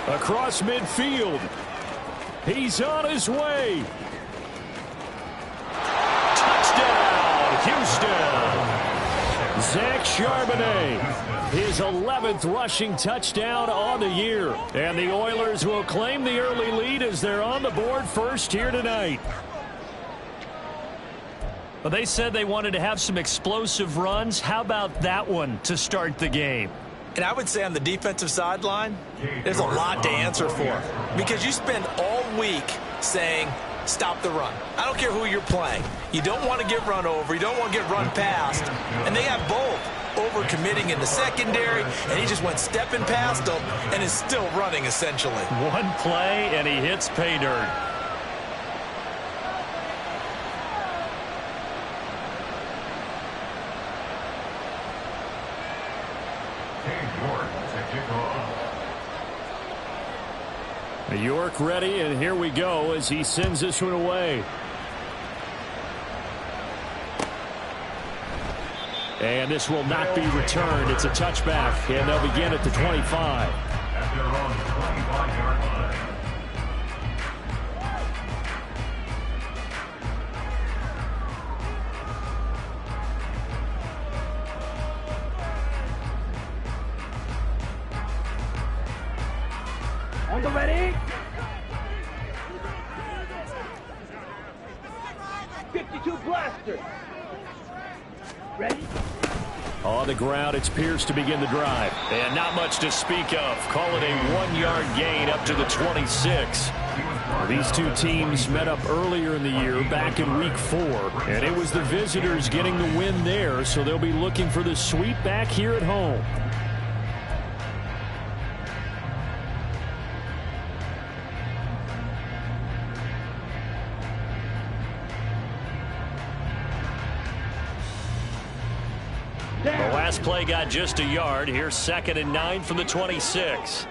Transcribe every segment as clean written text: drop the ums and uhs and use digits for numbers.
Across midfield. He's on his way. Touchdown, Houston. Zach Charbonnet, his 11th rushing touchdown on the year. And the Oilers will claim the early lead as they're on the board first here tonight. Well, they said they wanted to have some explosive runs. How about that one to start the game? And I would say on the defensive sideline, there's a lot to answer for. Because you spend all week saying, stop the run. I don't care who you're playing. You don't want to get run over. You don't want to get run past. And they have both. Overcommitting in the secondary, and he just went stepping past them and is still running, essentially. One play, and he hits pay dirt. York ready, and here we go as he sends this one away. And this will not be returned. It's a touchback, and they'll begin at the 25. At their own 25-yard line. On the ready. 52 blaster. Ready? On the ground, it's Pierce to begin the drive. And not much to speak of. Call it a 1-yard gain up to the 26. These two teams met up earlier in the year, back in Week 4. And it was the visitors getting the win there, so they'll be looking for the sweep back here at home. The last play got just a yard. Here's 2nd and 9 from the 26.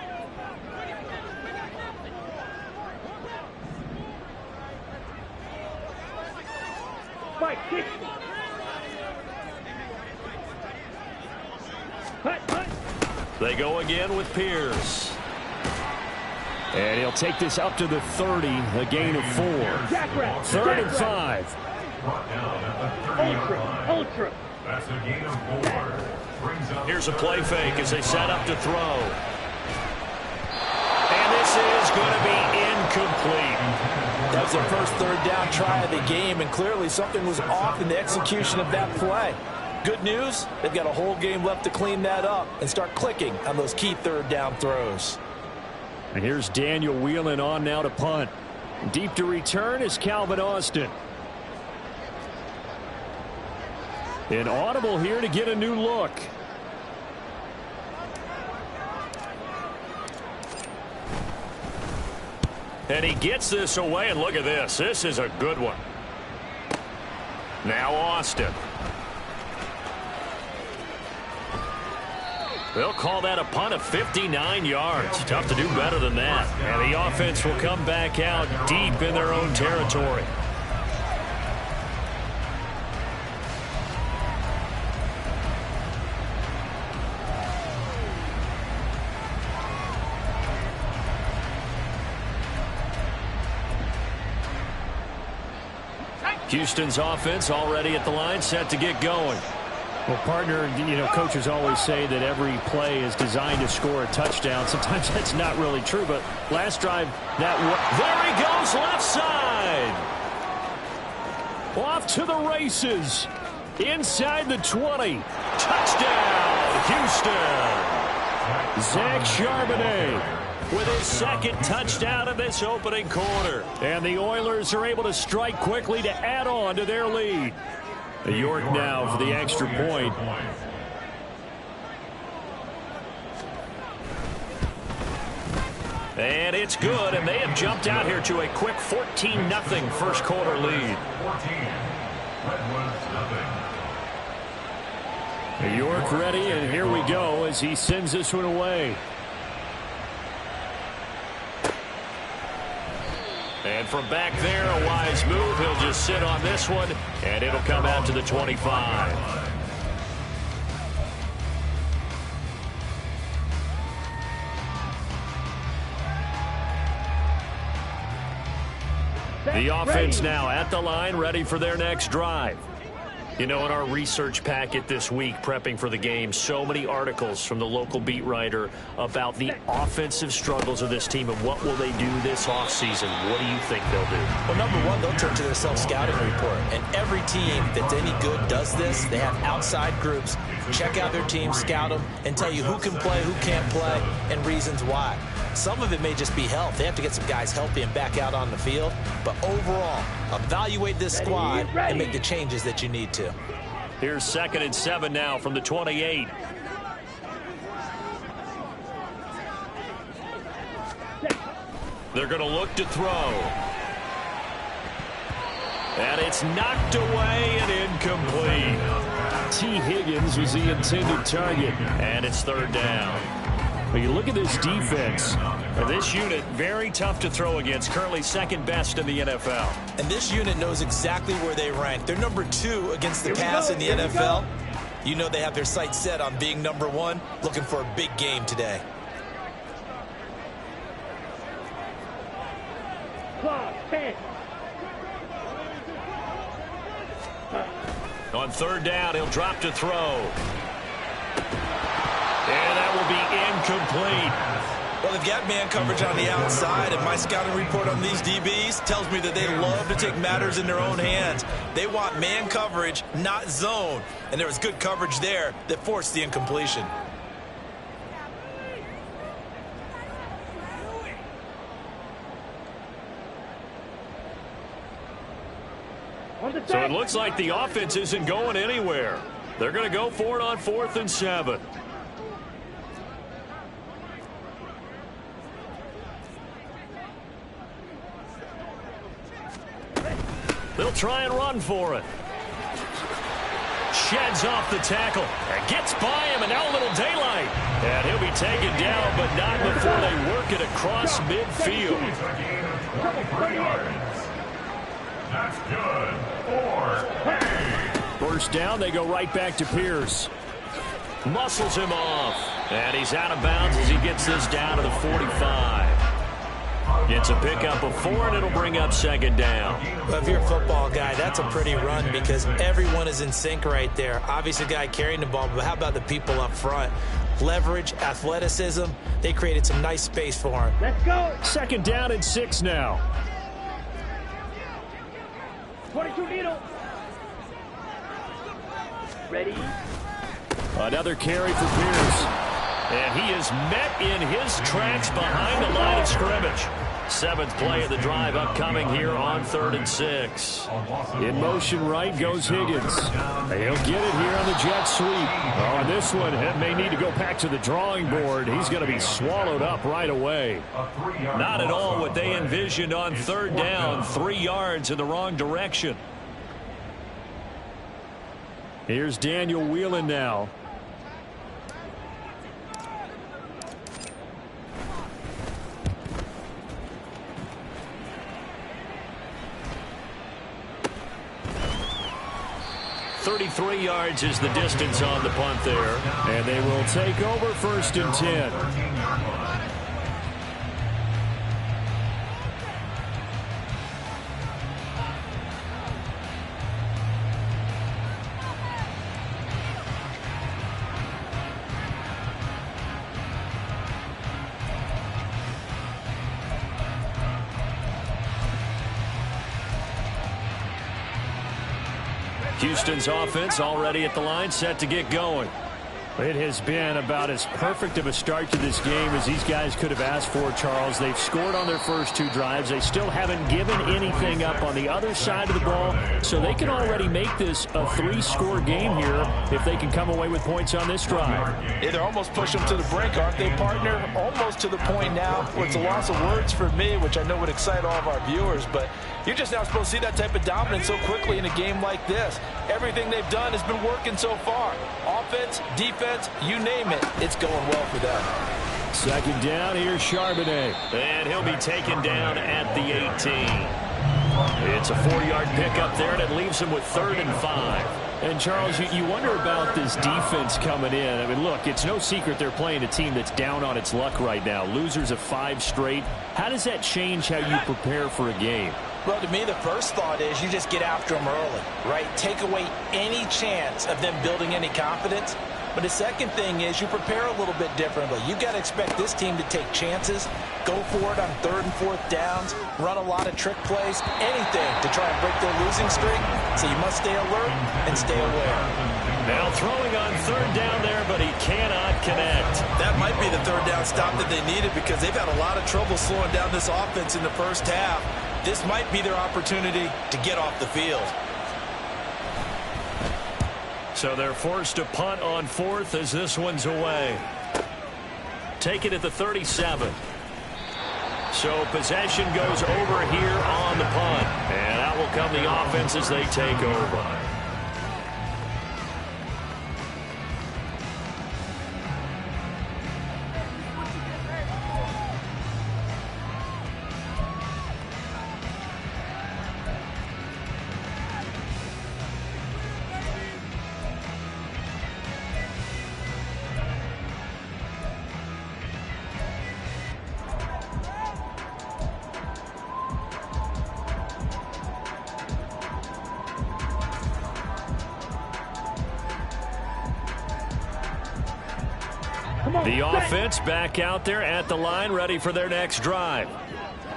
They go again with Pierce. And he'll take this up to the 30, a gain of 4. 3rd and 5. Ultra. That's a gain of 4. Here's a play fake as they set up to throw. And this is going to be incomplete. That was their first 3rd down try of the game, and clearly something was off in the execution of that play. Good news, they've got a whole game left to clean that up and start clicking on those key 3rd down throws. And here's Daniel Whelan on now to punt. Deep to return is Calvin Austin. An audible here to get a new look. And he gets this away, and look at this. This is a good one. Now Austin. They'll call that a punt of 59 yards. Tough to do better than that. And the offense will come back out deep in their own territory. Houston's offense already at the line, set to get going. Well, partner, coaches always say that every play is designed to score a touchdown. Sometimes that's not really true, but last drive, there he goes, left side. Off to the races. Inside the 20. Touchdown, Houston. Zach Charbonnet with his 2nd touchdown in this opening quarter. And the Oilers are able to strike quickly to add on to their lead. York now for the extra point. And it's good, and they have jumped out here to a quick 14-0 first quarter lead. 14. York ready, and here we go as he sends this one away. And from back there, a wise move. He'll just sit on this one, and it'll come out to the 25. The offense now at the line, ready for their next drive. You know, in our research packet this week, prepping for the game, so many articles from the local beat writer about the offensive struggles of this team and what will they do this offseason. What do you think they'll do? Well, number one, they'll turn to their self-scouting report. And every team that's any good does this. They have outside groups. Check out their team, scout them, and tell you who can play, who can't play, and reasons why. Some of it may just be health. They have to get some guys healthy and back out on the field. But overall, evaluate this squad and make the changes that you need to. Here's 2nd and 7 now from the 28. They're going to look to throw. And it's knocked away and incomplete. T. Higgins was the intended target. And it's 3rd down. But you look at this defense. This unit, very tough to throw against. Currently 2nd best in the NFL. And this unit knows exactly where they rank. They're number 2 against the pass in the NFL. You know they have their sights set on being number 1, looking for a big game today. On 3rd down, he'll drop to throw. And that will be incomplete. Well, they've got man coverage on the outside, and my scouting report on these DBs tells me that they love to take matters in their own hands. They want man coverage, not zone. And there was good coverage there that forced the incompletion. So it looks like the offense isn't going anywhere. They're going to go for it on 4th and 7. They'll try and run for it. Sheds off the tackle and gets by him, and now a little daylight. And he'll be taken down, but not before they work it across midfield. That's good. 4. First down, they go right back to Pierce. Muscles him off. And he's out of bounds as he gets this down to the 45. Gets a pickup of 4, and it'll bring up 2nd down. Well, if you're a football guy, that's a pretty run because everyone is in sync right there. Obviously, the guy carrying the ball, but how about the people up front? Leverage, athleticism, they created some nice space for him. Let's go. 2nd down and 6 now. 22 needle. Ready? Another carry for Pierce. And he is met in his tracks behind the line of scrimmage. 7th play of the drive upcoming here on 3rd and 6. In motion right goes Higgins. He'll get it here on the jet sweep. Oh, and this one may need to go back to the drawing board. He's going to be swallowed up right away. Not at all what they envisioned on 3rd down. 3 yards in the wrong direction. Here's Daniel Whelan now. .33 yards is the distance on the punt there. And they will take over 1st and 10. Houston's offense already at the line, set to get going. It has been about as perfect of a start to this game as these guys could have asked for, Charles. They've scored on their first 2 drives. They still haven't given anything up on the other side of the ball, so they can already make this a 3-score game here if they can come away with points on this drive. Yeah, they're almost pushing them to the brink, aren't they, partner? Almost to the point now where it's a loss of words for me, which I know would excite all of our viewers, but you're just not supposed to see that type of dominance so quickly in a game like this. Everything they've done has been working so far. Offense, defense, you name it, it's going well for them. 2nd down, here's Charbonnet. And he'll be taken down at the 18. It's a 4-yard pickup there, and it leaves him with 3rd and 5. And, Charles, you wonder about this defense coming in. I mean, look, it's no secret they're playing a team that's down on its luck right now. Losers of 5 straight. How does that change how you prepare for a game? Well, to me, the first thought is you just get after them early, right? Take away any chance of them building any confidence. But the second thing is you prepare a little bit differently. You got to expect this team to take chances, go for it on 3rd and 4th downs, run a lot of trick plays, anything to try and break their losing streak. So you must stay alert and stay aware. Now throwing on 3rd down there, but he cannot connect. That might be the 3rd down stop that they needed because they've had a lot of trouble slowing down this offense in the first half. This might be their opportunity to get off the field. So they're forced to punt on 4th as this one's away. Take it at the 37. So possession goes over here on the punt. And out will come the offense as they take over. The offense back out there at the line, ready for their next drive.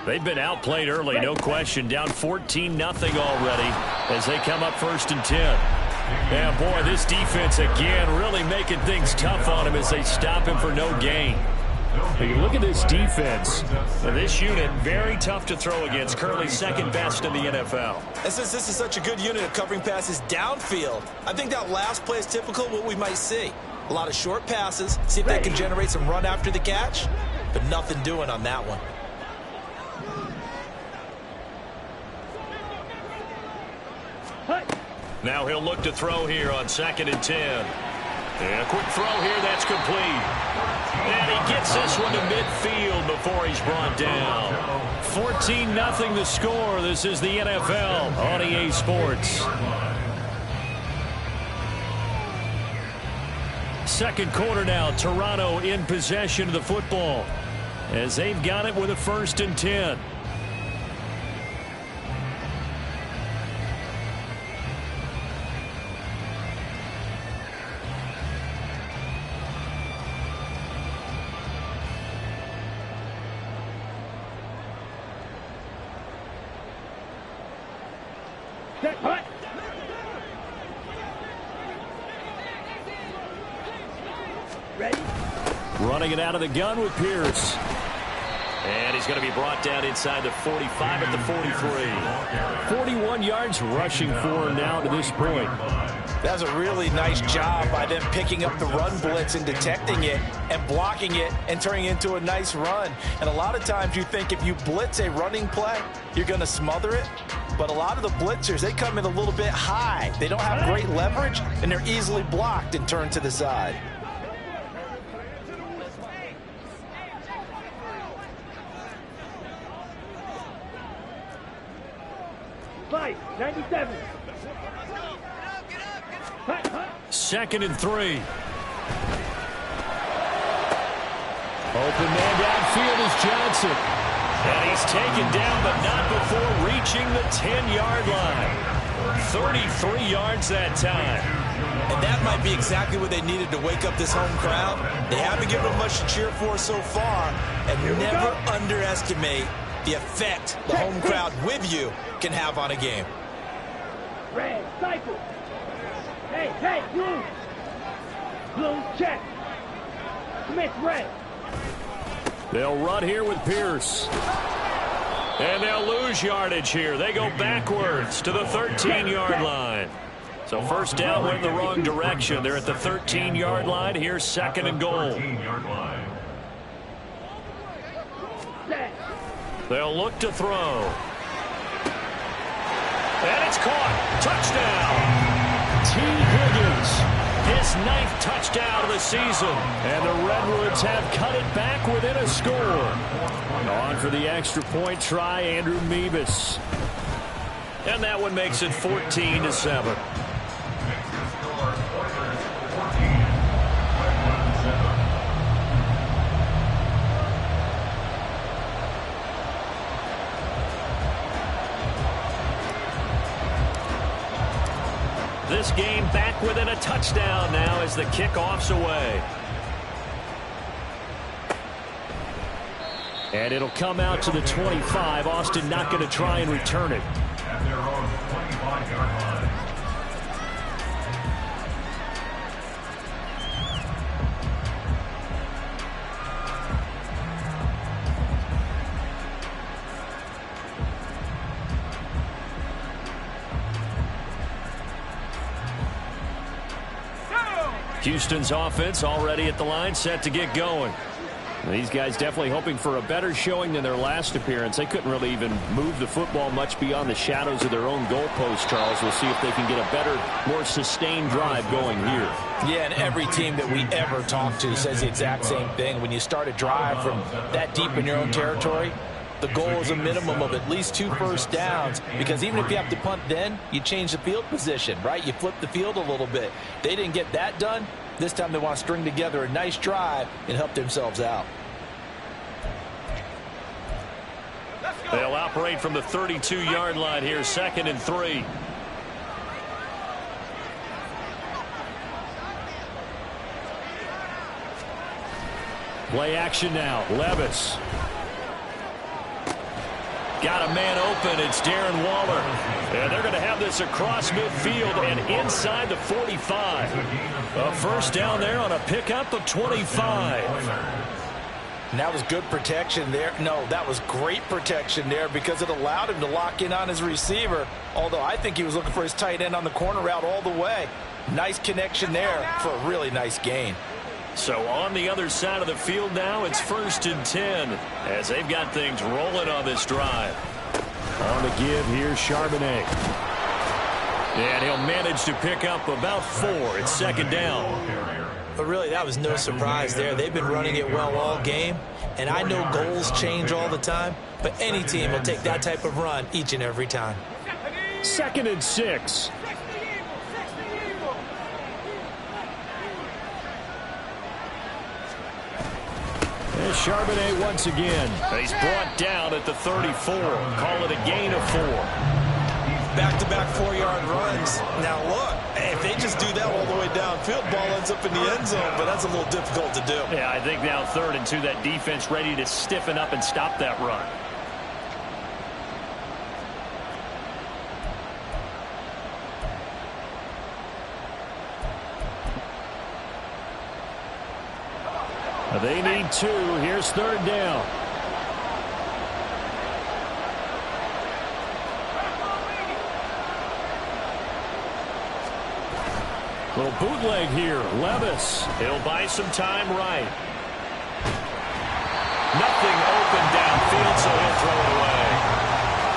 They've been outplayed early, no question. Down 14-0 already as they come up 1st and 10. Yeah, boy, this defense again really making things tough on him as they stop him for no gain. You look at this defense. This unit, very tough to throw against. Currently 2nd best in the NFL. And since this is such a good unit of covering passes downfield, I think that last play is typical of what we might see. A lot of short passes, see if they can generate some run after the catch, but nothing doing on that one. Now he'll look to throw here on 2nd and 10. And a quick throw here, that's complete. And he gets this one to midfield before he's brought down. 14-0 the score. This is the NFL on EA Sports. Second quarter now, Toronto in possession of the football as they've got it with a 1st and 10. Running it out of the gun with Pierce. And he's going to be brought down inside the 45 at the 43. 41 yards rushing for him now to this point. That's a really nice job by them picking up the run blitz and detecting it and blocking it and turning it into a nice run. And a lot of times you think if you blitz a running play, you're going to smother it. But a lot of the blitzers, they come in a little bit high. They don't have great leverage, and they're easily blocked and turned to the side. Fight, 97. 2nd and 3. Open man downfield is Johnson. And he's taken down, but not before reaching the 10-yard line. 33 yards that time. And that might be exactly what they needed to wake up this home crowd. They haven't given them much to cheer for so far. And never underestimate the effect the home crowd with you can have on a game. Red, cycle. Hey, hey, blue. Blue, check. Smith, red. They'll run here with Pierce. And they'll lose yardage here. They go backwards to the 13-yard line. So first down went in the wrong direction. They're at the 13-yard line. Here's 2nd and goal. They'll look to throw. And it's caught. Touchdown. Ggggg. His 9th touchdown of the season. And the Redwoods have cut it back within a score. On for the extra point try, Andrew Meebus. And that one makes it 14-7. this game back within a touchdown now as the kickoff's away. And it'll come out to the 25. Austin not going to try and return it. At their own 25-yard line. Houston's offense already at the line, set to get going. These guys definitely hoping for a better showing than their last appearance. They couldn't really even move the football much beyond the shadows of their own goalpost, Charles. We'll see if they can get a better, more sustained drive going here. Yeah, and every team that we ever talk to says the exact same thing. When you start a drive from that deep in your own territory, the goal is a minimum of at least 2 first downs, because even if you have to punt then, you change the field position, right? You flip the field a little bit. They didn't get that done. This time they want to string together a nice drive and help themselves out. They'll operate from the 32-yard line here, 2nd and 3. Play action now. Levis. Got a man open. It's Darren Waller. And they're going to have this across midfield and inside the 45. A first down there on a pickup of 25. And that was good protection there. No, that was great protection there because it allowed him to lock in on his receiver. Although I think he was looking for his tight end on the corner route all the way. Nice connection there for a really nice gain. So on the other side of the field now, it's 1st and 10 as they've got things rolling on this drive. On the give, here's Charbonnet. And he'll manage to pick up about 4. It's 2nd down. But really, that was no surprise there. They've been running it well all game. And I know goals change all the time, but any team will take that type of run each and every time. 2nd and 6. And Charbonnet once again. He's brought down at the 34. Call it a gain of 4. Back-to-back 4-yard runs. Now look, if they just do that all the way downfield, ball ends up in the end zone, but that's a little difficult to do. Yeah, I think now 3rd and 2, that defense ready to stiffen up and stop that run. They need 2. Here's 3rd down. Little bootleg here. Levis. He'll buy some time right. Nothing open downfield, so he'll throw it away.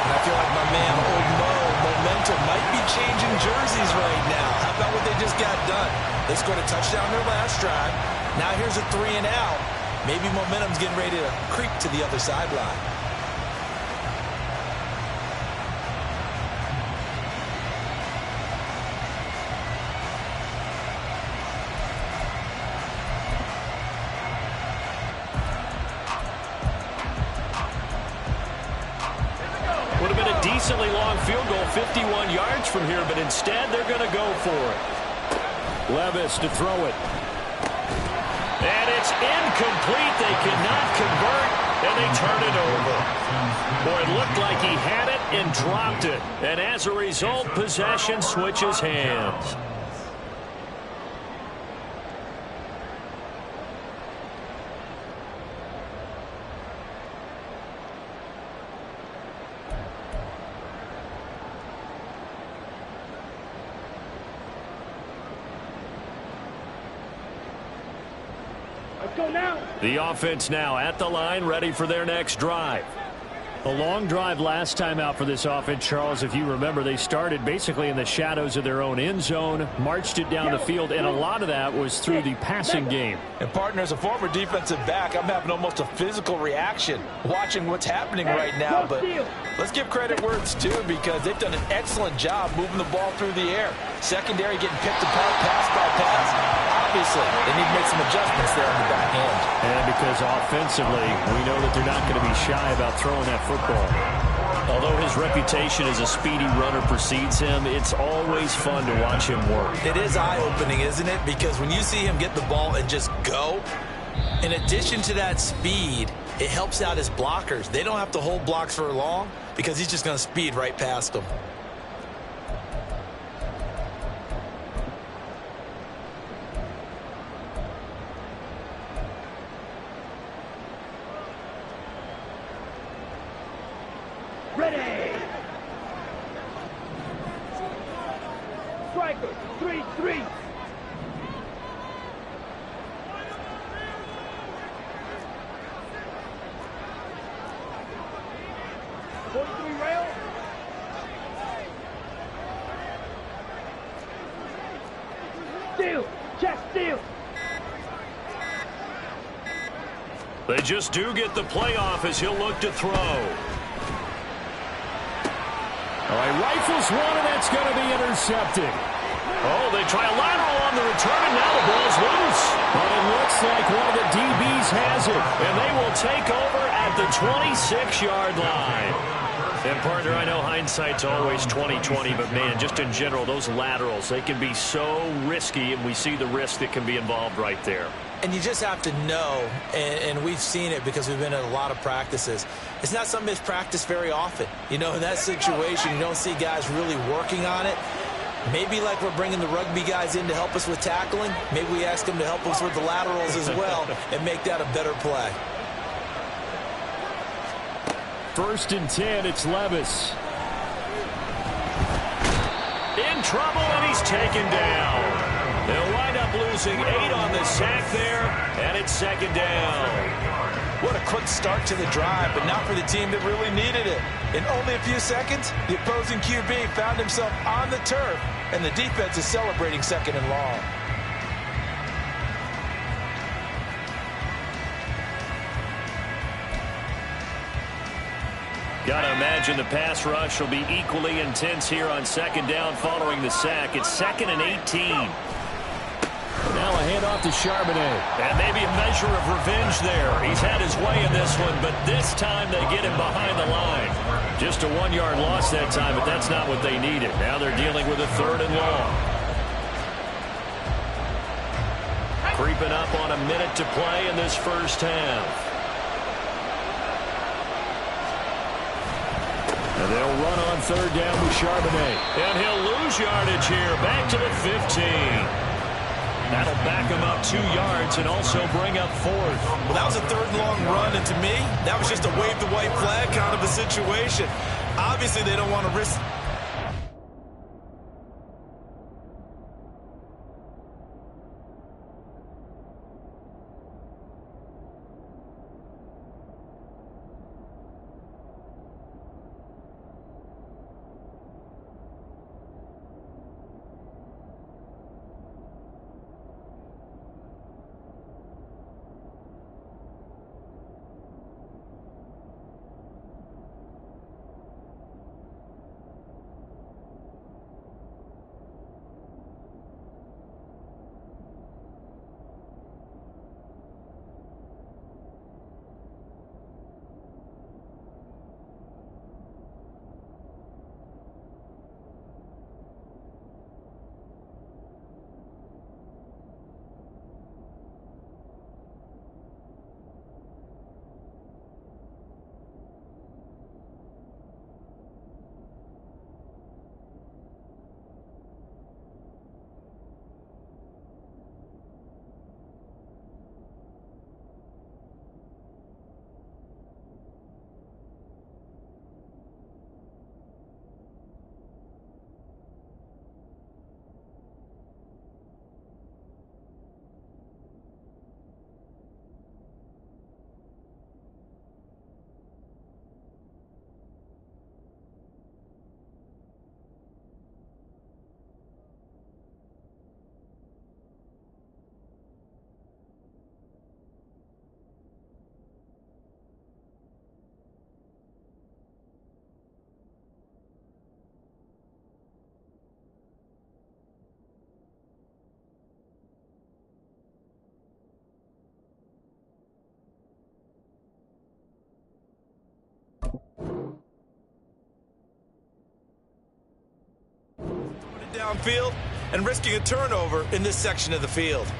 And I feel like my man, Old Mo, momentum might be changing jerseys right now. How about what they just got done? They scored a touchdown their last drive. Now here's a 3 and out. Maybe momentum's getting ready to creep to the other sideline. Would have been a decently long field goal, 51 yards from here, but instead they're going to go for it. Levis to throw it. And it's incomplete. They cannot convert, and they turn it over. Boy, it looked like he had it and dropped it. And as a result, possession switches hands. Let's go now. The offense now at the line, ready for their next drive. A long drive last time out for this offense, Charles. If you remember, they started basically in the shadows of their own end zone, marched it down the field, and a lot of that was through the passing game. And partner, as a former defensive back, I'm having almost a physical reaction watching what's happening right now. But let's give credit where it's due, because they've done an excellent job moving the ball through the air. Secondary getting picked apart pass by pass. Obviously, they need to make some adjustments there on the back end. And because offensively, we know that they're not going to be shy about throwing that football. Although his reputation as a speedy runner precedes him, it's always fun to watch him work. It is eye-opening, isn't it? Because when you see him get the ball and just go, in addition to that speed, it helps out his blockers. They don't have to hold blocks for long because he's just going to speed right past them. Ready. Striker, 3-3. Rail. Steal, chest steal. They just do get the playoff as he'll look to throw. All right, rifles one, and that's going to be intercepted. Oh, they try a lateral on the return, and now the ball's loose. But it looks like one of the DBs has it. And they will take over at the 26-yard line. And, partner, I know hindsight's always 20/20, but, man, just in general, those laterals, they can be so risky, and we see the risk that can be involved right there. And you just have to know, and we've seen it because we've been in a lot of practices, it's not something that's practiced very often. You know, in that situation, you don't see guys really working on it. Maybe like we're bringing the rugby guys in to help us with tackling, maybe we ask them to help us with the laterals as well and make that a better play. 1st and 10, it's Levis. In trouble, and he's taken down. They'll wind up losing 8 on the sack there, and it's 2nd down. What a quick start to the drive, but not for the team that really needed it. In only a few seconds, the opposing QB found himself on the turf, and the defense is celebrating 2nd and long. Got to imagine the pass rush will be equally intense here on 2nd down following the sack. It's 2nd and 18. Now a handoff to Charbonnet. And maybe a measure of revenge there. He's had his way in this one, but this time they get him behind the line. Just a 1-yard loss that time, but that's not what they needed. Now they're dealing with a 3rd and long. Creeping up on a minute to play in this first half. And they'll run on 3rd down with Charbonnet. And he'll lose yardage here, back to the 15. That'll back him up 2 yards and also bring up 4th. Well, that was a 3rd and long run, and to me, that was just a wave the white flag kind of a situation. Obviously, they don't want to risk. downfield and risking a turnover in this section of the field.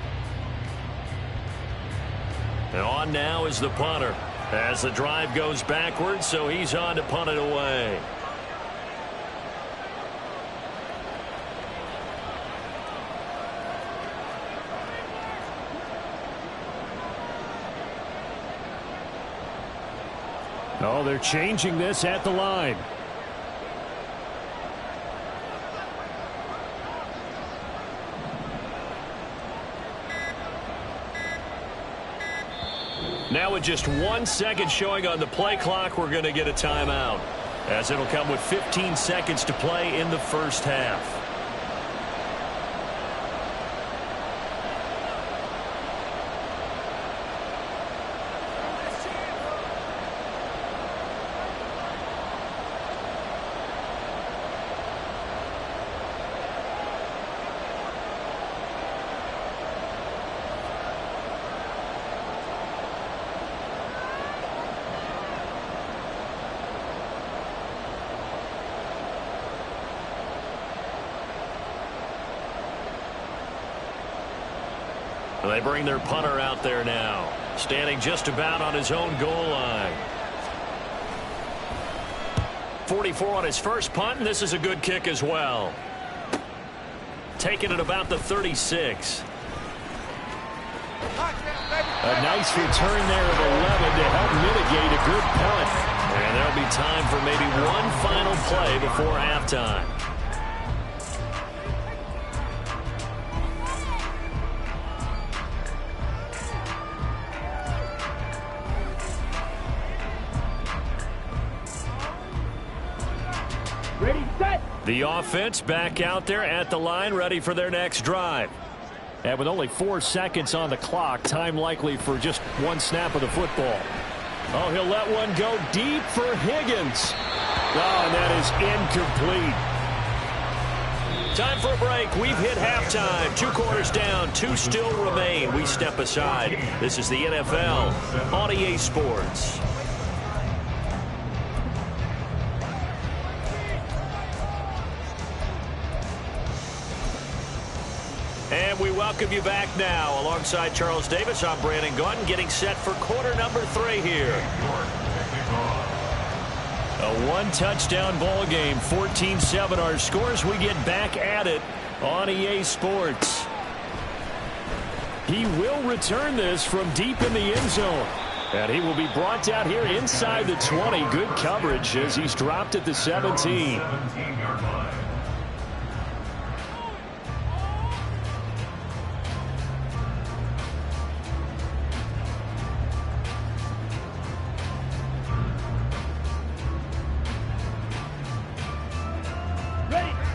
And on now is the punter as the drive goes backwards, so he's on to punt it away. Oh, they're changing this at the line. Now with just 1 second showing on the play clock, we're going to get a timeout, as it'll come with 15 seconds to play in the first half. They bring their punter out there now, standing just about on his own goal line. 44 on his first punt, and this is a good kick as well. Taking it about the 36. A nice return there of 11 to help mitigate a good punt. And there'll be time for maybe one final play before halftime. Ready, set. The offense back out there at the line, ready for their next drive. And with only 4 seconds on the clock, time likely for just one snap of the football. Oh, he'll let one go deep for Higgins. Oh, and that is incomplete. Time for a break. We've hit halftime. 2 quarters down, 2 still remain. We step aside. This is the NFL on EA Sports. And we welcome you back now. Alongside Charles Davis, I'm Brandon Gaudin, getting set for quarter number 3 here. A one-touchdown ball game, 14-7 our scores. We get back at it on EA Sports. He will return this from deep in the end zone. And he will be brought down here inside the 20. Good coverage as he's dropped at the 17.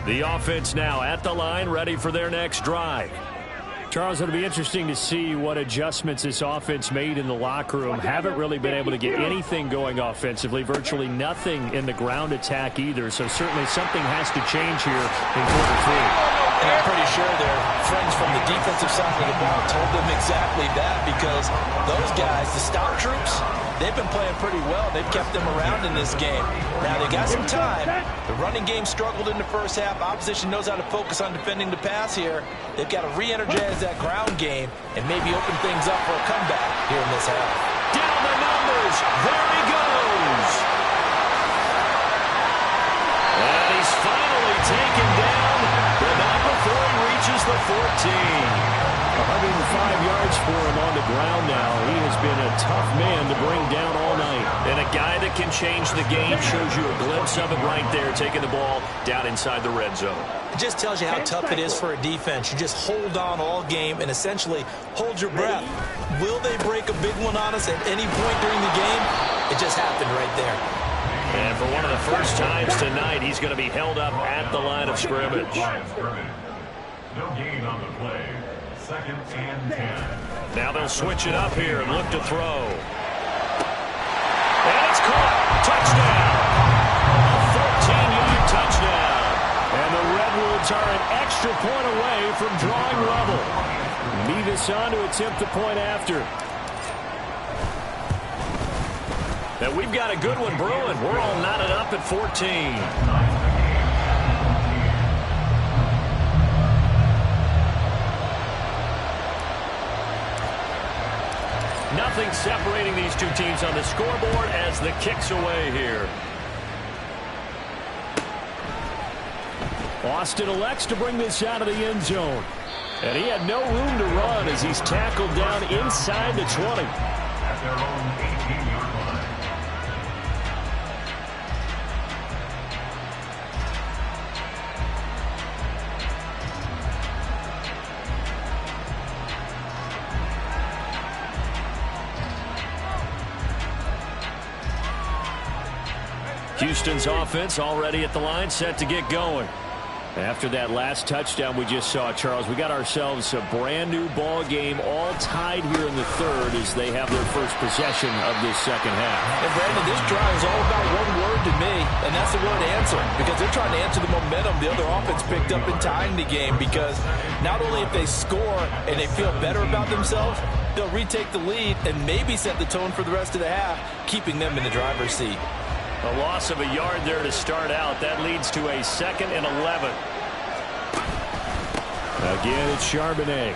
The offense now at the line, ready for their next drive. Charles, it'll be interesting to see what adjustments this offense made in the locker room. Haven't really been able to get anything going offensively, virtually nothing in the ground attack either. So certainly something has to change here in quarter 3. And I'm pretty sure their friends from the defensive side of the ball told them exactly that, because those guys, the stout troops, they've been playing pretty well. They've kept them around in this game. Now, they got some time. The running game struggled in the first half. Opposition knows how to focus on defending the pass here. They've got to re-energize that ground game and maybe open things up for a comeback here in this half. Down the numbers. There he goes. And he's finally taken down, but not before he reaches the 14. 105 yards for him on the ground now. He has been a tough man to bring down all night. And a guy that can change the game, shows you a glimpse of it right there, taking the ball down inside the red zone. It just tells you how tough it is for a defense. You just hold on all game and essentially hold your breath. Will they break a big one on us at any point during the game? It just happened right there. And for one of the first times tonight, he's going to be held up at the line of scrimmage. No gain on the play. 2nd and 10. Now they'll switch it up here and look to throw. And it's caught. Touchdown. A 14-yard touchdown. And the Redwoods are an extra point away from drawing level. Nevis on to attempt the point after. And we've got a good one brewing. We're all knotted up at 14. Nothing separating these two teams on the scoreboard as the kick's away here. Austin elects to bring this out of the end zone. And he had no room to run as he's tackled down inside the 20. At their own 18-yard line. Houston's offense already at the line, set to get going. After that last touchdown we just saw, Charles, we got ourselves a brand new ball game, all tied here in the third as they have their first possession of this second half. And Brandon, this drive is all about one word to me, and that's the word answer, because they're trying to answer the momentum the other offense picked up in tying the game, because not only if they score and they feel better about themselves, they'll retake the lead and maybe set the tone for the rest of the half, keeping them in the driver's seat. A loss of a yard there to start out. That leads to a 2nd and 11. Again, it's Charbonnet.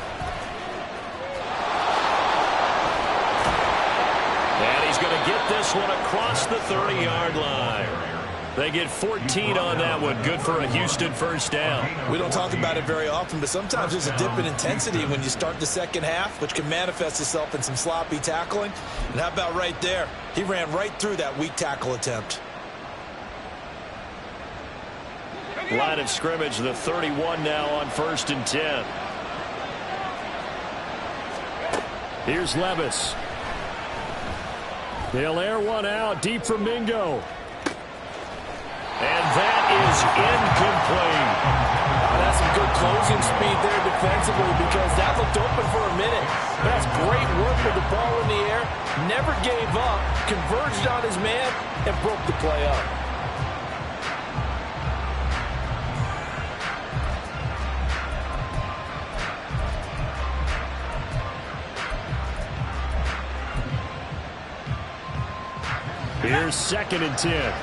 And he's going to get this one across the 30-yard line. They get 14 on that one. Good for a Houston first down. We don't talk about it very often, but sometimes there's a dip in intensity when you start the second half, which can manifest itself in some sloppy tackling. And how about right there? He ran right through that weak tackle attempt. Line of scrimmage, the 31 now on 1st and 10. Here's Levis. They'll air one out deep for Mingo. And that is incomplete. That's some good closing speed there defensively, because that looked open for a minute. But that's great work with the ball in the air. Never gave up, converged on his man, and broke the play up. Here's 2nd and 10.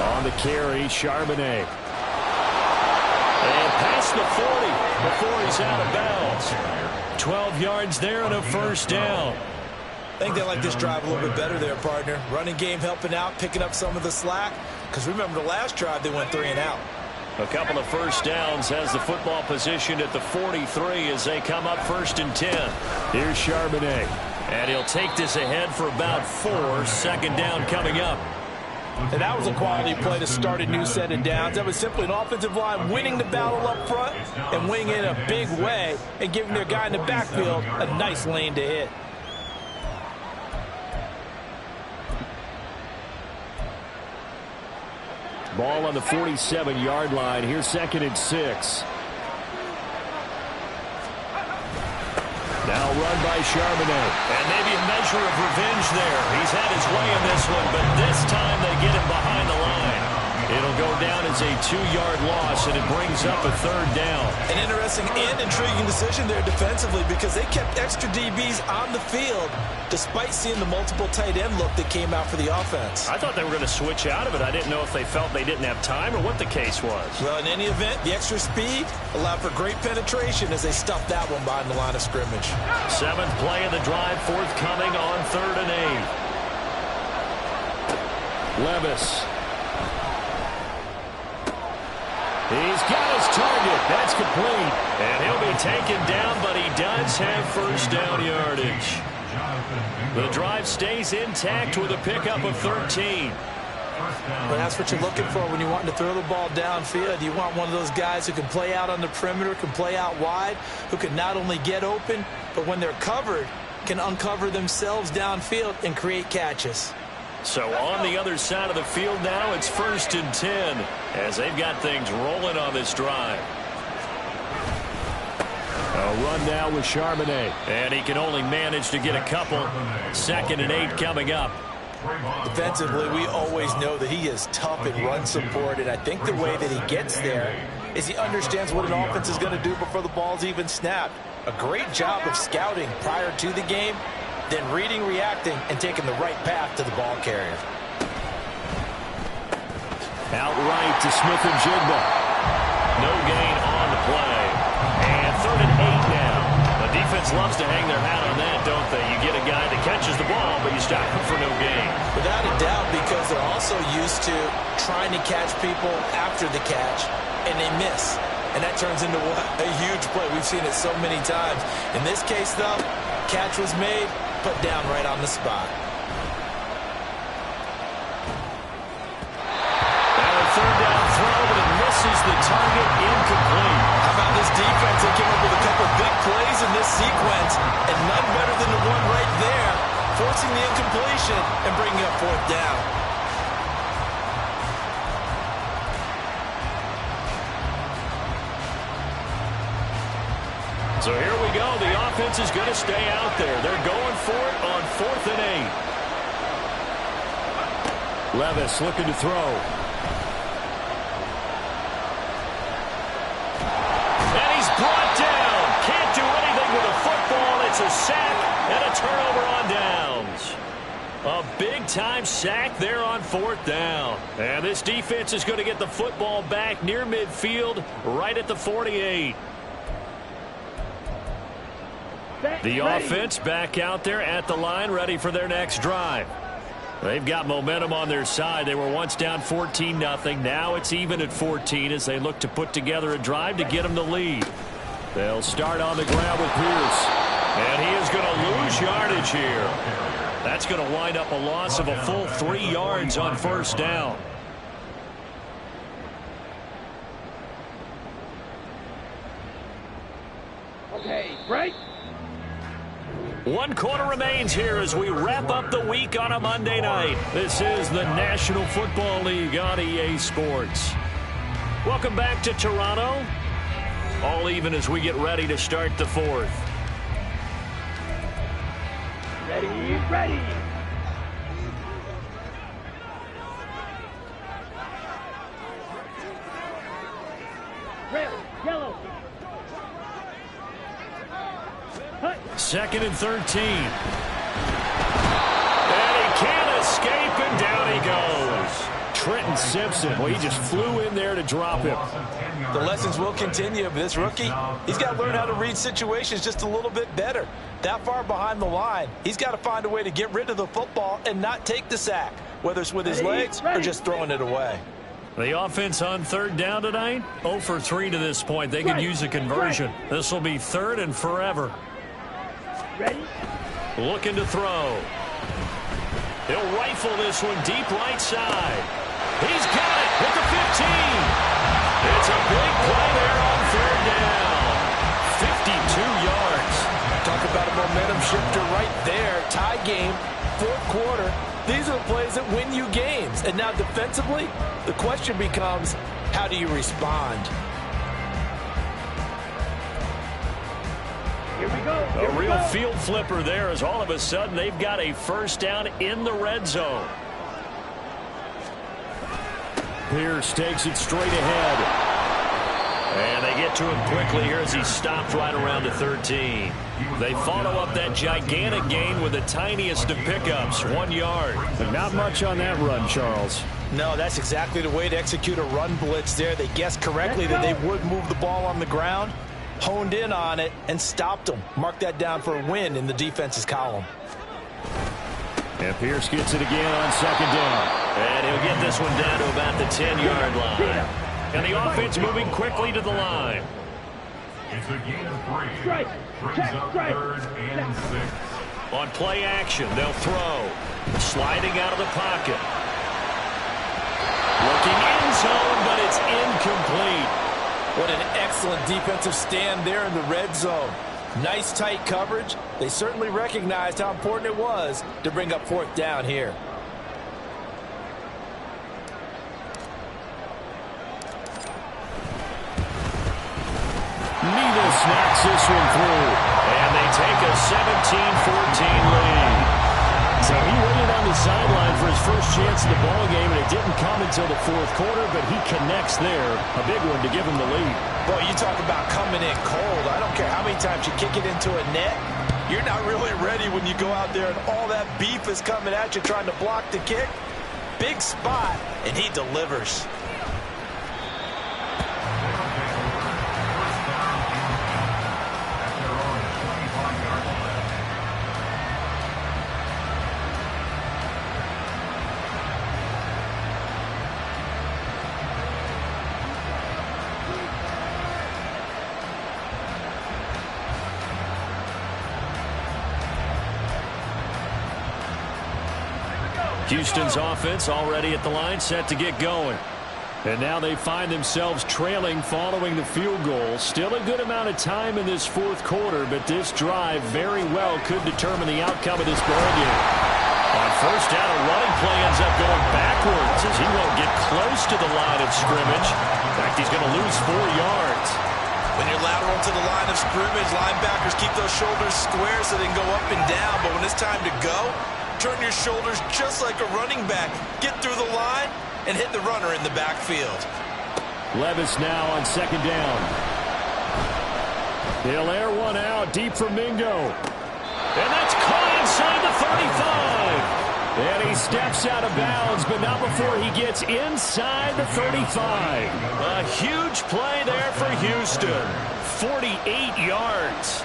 On the carry, Charbonnet. And past the 40 before he's out of bounds. 12 yards there and a first down. I think they like this drive a little bit better there, partner. Running game helping out, picking up some of the slack. Because remember the last drive, they went 3 and out. A couple of first downs, has the football positioned at the 43 as they come up 1st and 10. Here's Charbonnet. And he'll take this ahead for about 4. 2nd down coming up. And that was a quality play to start a new set of downs. That was simply an offensive line winning the battle up front and winning it in a big way and giving their guy in the backfield a nice lane to hit. Ball on the 47-yard line. Here's 2nd and 6. Now run by Charbonnet. And maybe a measure of revenge there. He's had his way in this one, but this time they get him behind the line. It'll go down as a 2-yard loss, and it brings up a 3rd down. An interesting and intriguing decision there defensively, because they kept extra DBs on the field despite seeing the multiple tight end look that came out for the offense. I thought they were going to switch out of it. I didn't know if they felt they didn't have time or what the case was. Well, in any event, the extra speed allowed for great penetration as they stuffed that one behind the line of scrimmage. 7th play of the drive, forthcoming on 3rd and 8. Levis. He's got his target. That's complete. And he'll be taken down, but he does have first down yardage. The drive stays intact with a pickup of 13. Well, that's what you're looking for when you're wanting to throw the ball downfield. You want one of those guys who can play out on the perimeter, can play out wide, who can not only get open, but when they're covered, can uncover themselves downfield and create catches. So on the other side of the field now, it's 1st and 10 as they've got things rolling on this drive. A run now with Charbonnet. And he can only manage to get a couple. 2nd and 8 coming up. Defensively, we always know that he is tough in run support, and I think the way that he gets there is he understands what an offense is going to do before the ball's even snapped. A great job of scouting prior to the game, then reading, reacting, and taking the right path to the ball carrier. Outright to Smith-Njigba. No gain on the play. defense loves to hang their hat on that, don't they? You get a guy that catches the ball, but you stop him for no gain. Without a doubt, because they're also used to trying to catch people after the catch, and they miss. And that turns into a huge play. We've seen it so many times. In this case, though, catch was made, put down right on the spot. And a third down throw, but it misses the target, incomplete. How about this defense? They came up with a couple of big plays in this sequence, and none better than the one right there, forcing the incompletion and bringing up fourth down. So here we go. The offense is going to stay out there. They're going for it on 4th and 8. Levis looking to throw. And he's brought down. Can't do anything with a football. It's a sack and a turnover on downs. A big-time sack there on 4th down. And this defense is going to get the football back near midfield, right at the 48. The offense back out there at the line, ready for their next drive. They've got momentum on their side. They were once down 14-0. Now it's even at 14 as they look to put together a drive to get them the lead. They'll start on the ground with Pierce. And he is going to lose yardage here. That's going to wind up a loss of a full 3 yards on 1st down. Okay, break. 1 quarter remains here as we wrap up the week on a Monday night. This is the National Football League on EA Sports. Welcome back to Toronto. All even as we get ready to start the 4th. Ready, ready. Red, yellow. 2nd and 13. And he can't escape, and down he goes. Trenton Simpson, well, he just flew in there to drop him. The lessons will continue, but this rookie, he's got to learn how to read situations just a little bit better. That far behind the line, he's got to find a way to get rid of the football and not take the sack, whether it's with his legs or just throwing it away. The offense on 3rd down tonight, 0 for 3 to this point. They could use a conversion. This will be 3rd and forever. Ready? Looking to throw. He'll rifle this one deep right side. He's got it at the 15. It's a big play there on 3rd down. 52 yards. Talk about a momentum shifter right there. Tie game, 4th quarter. These are the plays that win you games. And now defensively, the question becomes, how do you respond? Here we go. A real field flipper there as all of a sudden they've got a 1st down in the red zone. Pierce takes it straight ahead. And they get to him quickly here as he stopped right around the 13. They follow up that gigantic gain with the tiniest of pickups, 1 yard. But not much on that run, Charles. No, that's exactly the way to execute a run blitz there. They guessed correctly that they would move the ball on the ground, honed in on it, and stopped them. Mark that down for a win in the defense's column. And Pierce gets it again on 2nd down. And he'll get this one down to about the 10-yard line. And the offense moving quickly to the line. It's a gain of 3. Strike. Brings up 3rd and 6. On play action, they'll throw. Sliding out of the pocket. Looking in zone, but it's incomplete. What an excellent defensive stand there in the red zone. Nice tight coverage. They certainly recognized how important it was to bring up 4th down here. Needle snacks this one through. And they take a 17-14 lead. So he waited on the sideline for his first chance in the ball game, and it didn't come until the 4th quarter, but he connects there. A big one to give him the lead. Boy, you talk about coming in cold. I don't care how many times you kick it into a net. You're not really ready when you go out there and all that beef is coming at you trying to block the kick. Big spot, and he delivers. Houston's offense already at the line, set to get going. And now they find themselves trailing following the field goal. Still a good amount of time in this fourth quarter, but this drive very well could determine the outcome of this ball game. On first down, a running play ends up going backwards as he won't get close to the line of scrimmage. In fact, he's going to lose 4 yards. When you're lateral to the line of scrimmage, linebackers keep those shoulders square so they can go up and down. But when it's time to go, turn your shoulders just like a running back. Get through the line and hit the runner in the backfield. Levis now on second down. He'll air one out deep for Mingo. And that's caught inside the 35. And he steps out of bounds, but not before he gets inside the 35. A huge play there for Houston. 48 yards.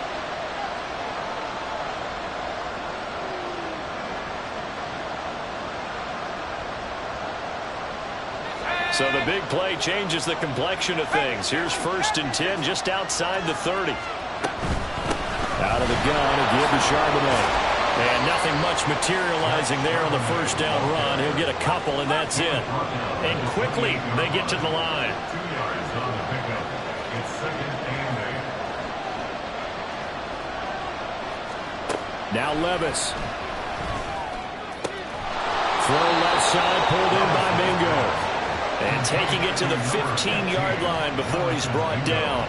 So the big play changes the complexion of things. Here's first and 10 just outside the 30. Out of the gun, a give to Charbonnet. And nothing much materializing there on the first down run. He'll get a couple, and that's it. And quickly, they get to the line. 2 yards on the pickup. It's second and 8. Now Levis. Throw left side, pulled in by Mingo. And taking it to the 15-yard line before he's brought down.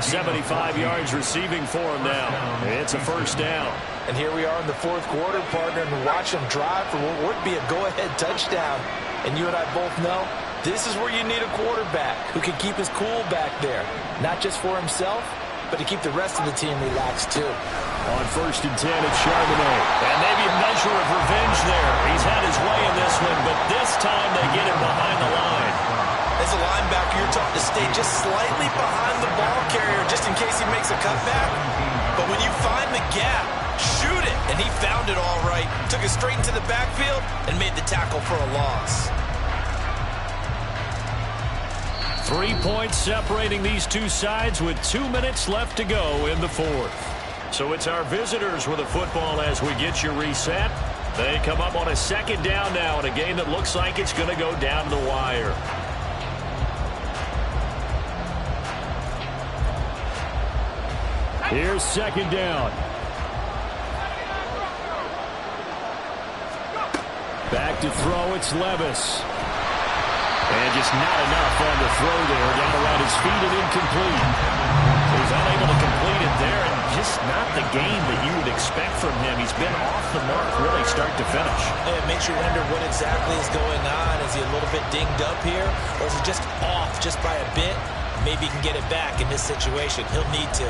75 yards receiving for him now. It's a first down. And here we are in the fourth quarter, partner, and watch him drive for what would be a go-ahead touchdown. And you and I both know this is where you need a quarterback who can keep his cool back there. Not just for himself, but to keep the rest of the team relaxed too. On first and 10, it's Charbonnet. And maybe a measure of revenge there. He's had his way in this one, but this time they get him behind the line. As a linebacker, you're taught to stay just slightly behind the ball carrier just in case he makes a cutback. But when you find the gap, shoot it. And he found it all right. Took it straight into the backfield and made the tackle for a loss. 3 points separating these two sides with 2 minutes left to go in the fourth. So it's our visitors with the football as we get you reset. They come up on a second down now in a game that looks like it's going to go down to the wire. Here's second down. Back to throw, it's Levis. And just not enough on the throw there. Down around his feet and incomplete. He's unable to complete it there, and just not the game that you would expect from him. He's been off the mark really start to finish. It makes you wonder what exactly is going on. Is he a little bit dinged up here, or is he just off just by a bit? Maybe he can get it back in this situation. He'll need to.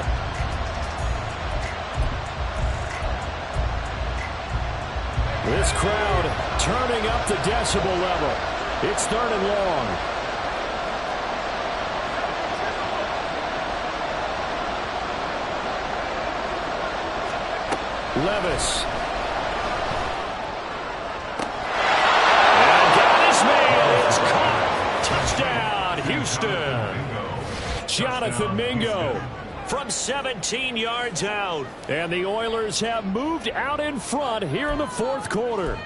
This crowd turning up the decibel level. It's third and long. Levis. And got his man. It's caught. Touchdown, Houston. Jonathan Mingo from 17 yards out. And the Oilers have moved out in front here in the fourth quarter.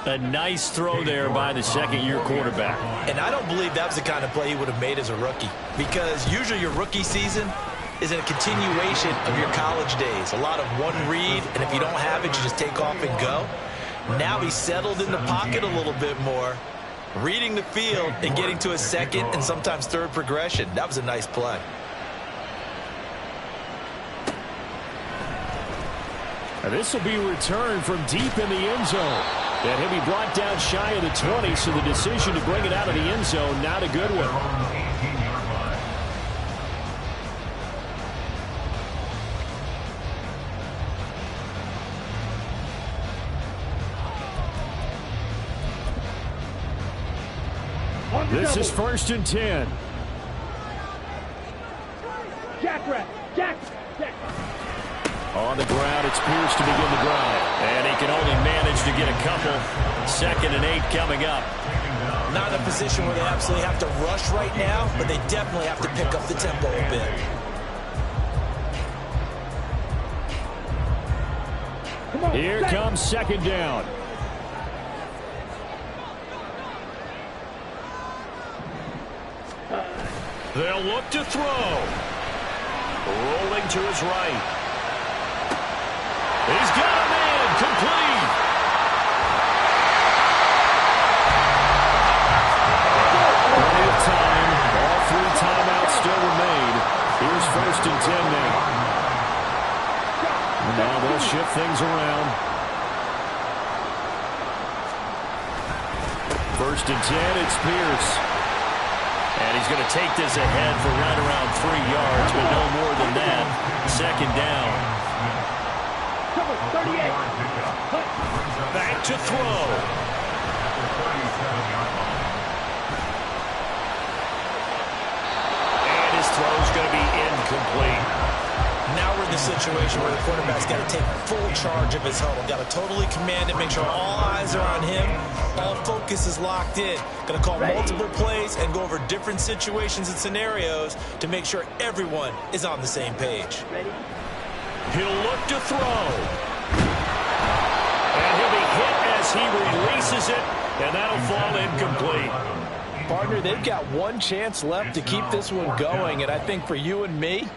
A nice throw there by the second-year quarterback. And I don't believe that was the kind of play he would have made as a rookie. Because usually your rookie season is a continuation of your college days. A lot of one read, and if you don't have it, you just take off and go. Now he's settled in the pocket a little bit more, reading the field and getting to a second and sometimes third progression. That was a nice play. And this will be returned from deep in the end zone. And he'll be brought down shy of the 20, so the decision to bring it out of the end zone, not a good one. This is first and 10. Jack rep. Jack. On the ground, it's Pierce to begin the drive. And he can only manage to get a couple. 2nd and 8 coming up. Not in a position where they absolutely have to rush right now, but they definitely have to pick up the tempo a bit. Here comes second down. They'll look to throw. Rolling to his right. He's got a man. Complete. Plenty of time. All 3 timeouts still remain. Here's first and 10 now. And now they'll shift things around. First and 10, it's Pierce. And he's going to take this ahead for right around 3 yards, but no more than that. Second down. Back to throw. And his throw's going to be incomplete. Now we're in the situation where the quarterback's got to take full charge of his huddle. Got to totally command it, make sure all eyes are on him. All focus is locked in. Going to call multiple plays and go over different situations and scenarios to make sure everyone is on the same page. He'll look to throw. And he'll be hit as he releases it, and that'll fall incomplete. Partner, they've got one chance left to keep this one going, and I think for you and me,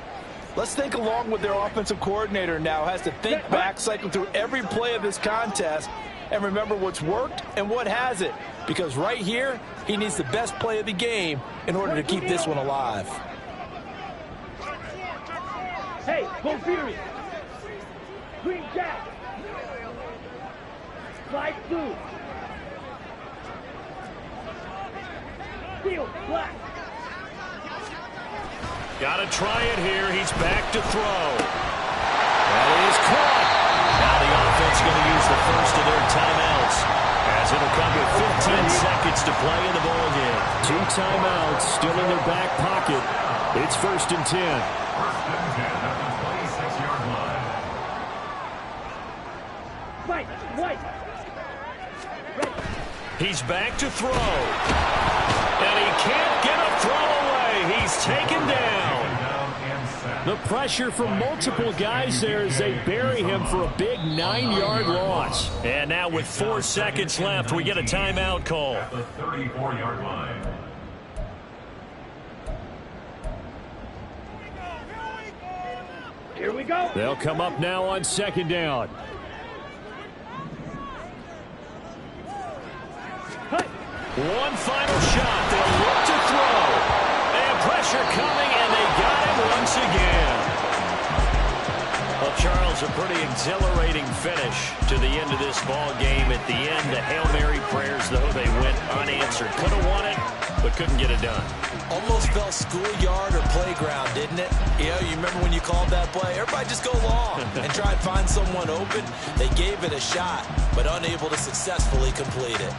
let's think along with their offensive coordinator now. Has to think back, cycle through every play of this contest, and remember what's worked and what hasn't. Because right here, he needs the best play of the game in order to keep this one alive. Hey, go Fury. Green Jack. Slide through. Steel, black. Got to try it here. He's back to throw. That is caught. Now the offense going to use the first of their timeouts, as it'll come with 15 seconds to play in the ball game. 2 timeouts still in their back pocket. It's first and 10. First and 10 at the 26-yard line. White. He's back to throw. And he can't get a throw away. He's taken down. The pressure from multiple guys there as they bury him for a big 9-yard loss. And now with 4 seconds left, we get a timeout call. At the 34-yard line. Here we go. They'll come up now on second down. One final shot. They'll look to throw. And pressure coming, and they got him once again. Well, Charles, a pretty exhilarating finish to the end of this ball game. At the end, the Hail Mary prayers, though, they went unanswered. Could have won it, but couldn't get it done. Almost felt schoolyard or playground, didn't it? You know, you remember when you called that play? Everybody just go long and try and find someone open. They gave it a shot, but unable to successfully complete it.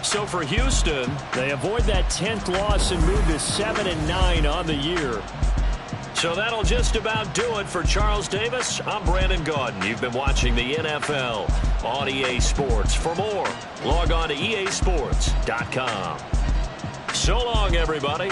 So for Houston, They avoid that 10th loss and move to 7-9 on the year. so that'll just about do it for Charles Davis. I'm Brandon Gaudin. You've been watching the NFL on EA Sports. For more, log on to easports.com. So long, everybody.